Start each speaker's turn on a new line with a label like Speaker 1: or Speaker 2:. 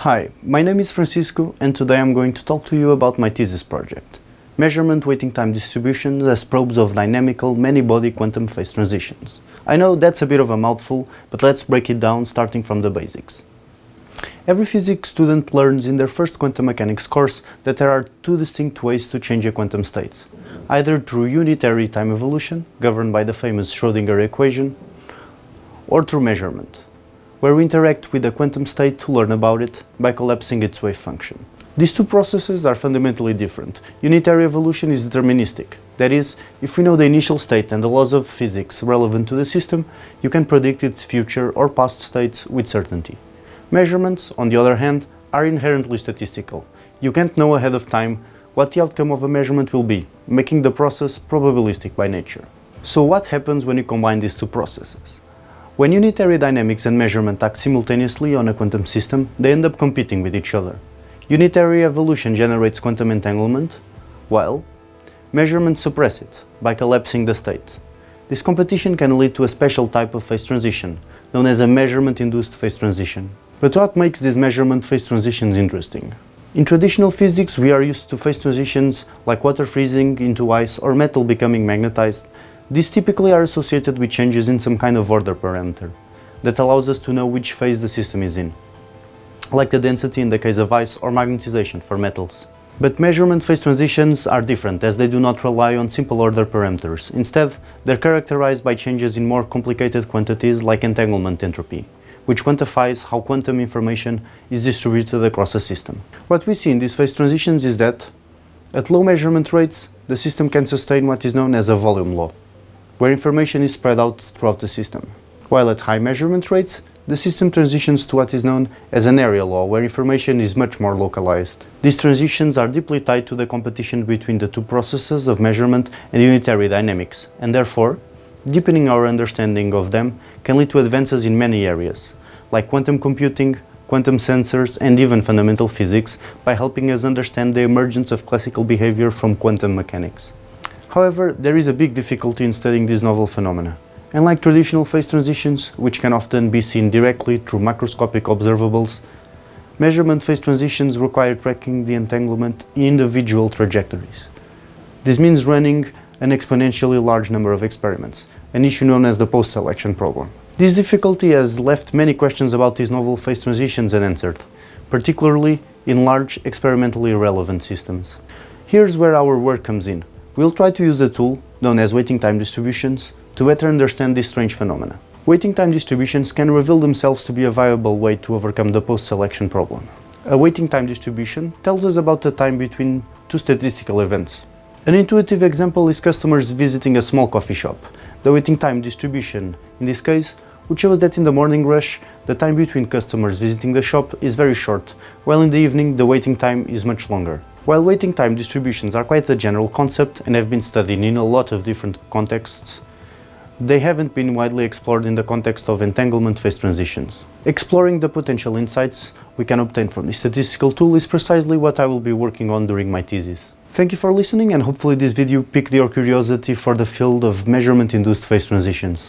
Speaker 1: Hi, my name is Francisco and today I'm going to talk to you about my thesis project, Measurement Waiting Time Distributions as Probes of Dynamical Many-Body Quantum Phase Transitions. I know that's a bit of a mouthful, but let's break it down starting from the basics. Every physics student learns in their first quantum mechanics course that there are two distinct ways to change a quantum state, either through unitary time evolution, governed by the famous Schrödinger equation, or through measurement, where we interact with the quantum state to learn about it by collapsing its wave function. These two processes are fundamentally different. Unitary evolution is deterministic. That is, if we know the initial state and the laws of physics relevant to the system, you can predict its future or past states with certainty. Measurements, on the other hand, are inherently statistical. You can't know ahead of time what the outcome of a measurement will be, making the process probabilistic by nature. So what happens when you combine these two processes? When unitary dynamics and measurement act simultaneously on a quantum system, they end up competing with each other. Unitary evolution generates quantum entanglement, while measurements suppress it by collapsing the state. This competition can lead to a special type of phase transition, known as a measurement-induced phase transition. But what makes these measurement phase transitions interesting? In traditional physics, we are used to phase transitions like water freezing into ice or metal becoming magnetized. These typically are associated with changes in some kind of order parameter that allows us to know which phase the system is in, like the density in the case of ice or magnetization for metals. But measurement phase transitions are different, as they do not rely on simple order parameters. Instead, they're characterized by changes in more complicated quantities like entanglement entropy, which quantifies how quantum information is distributed across a system. What we see in these phase transitions is that, at low measurement rates, the system can sustain what is known as a volume law, where information is spread out throughout the system. While at high measurement rates, the system transitions to what is known as an area law, where information is much more localized. These transitions are deeply tied to the competition between the two processes of measurement and unitary dynamics, and therefore, deepening our understanding of them can lead to advances in many areas, like quantum computing, quantum sensors, and even fundamental physics, by helping us understand the emergence of classical behavior from quantum mechanics. However, there is a big difficulty in studying these novel phenomena. Unlike traditional phase transitions, which can often be seen directly through macroscopic observables, measurement phase transitions require tracking the entanglement in individual trajectories. This means running an exponentially large number of experiments, an issue known as the post-selection problem. This difficulty has left many questions about these novel phase transitions unanswered, particularly in large experimentally relevant systems. Here's where our work comes in. We'll try to use a tool, known as waiting time distributions, to better understand these strange phenomena. Waiting time distributions can reveal themselves to be a viable way to overcome the post-selection problem. A waiting time distribution tells us about the time between two statistical events. An intuitive example is customers visiting a small coffee shop. The waiting time distribution, in this case, would show us that in the morning rush, the time between customers visiting the shop is very short, while in the evening the waiting time is much longer. While waiting time distributions are quite a general concept and have been studied in a lot of different contexts, they haven't been widely explored in the context of entanglement phase transitions. Exploring the potential insights we can obtain from this statistical tool is precisely what I will be working on during my thesis. Thank you for listening, and hopefully this video piqued your curiosity for the field of measurement-induced phase transitions.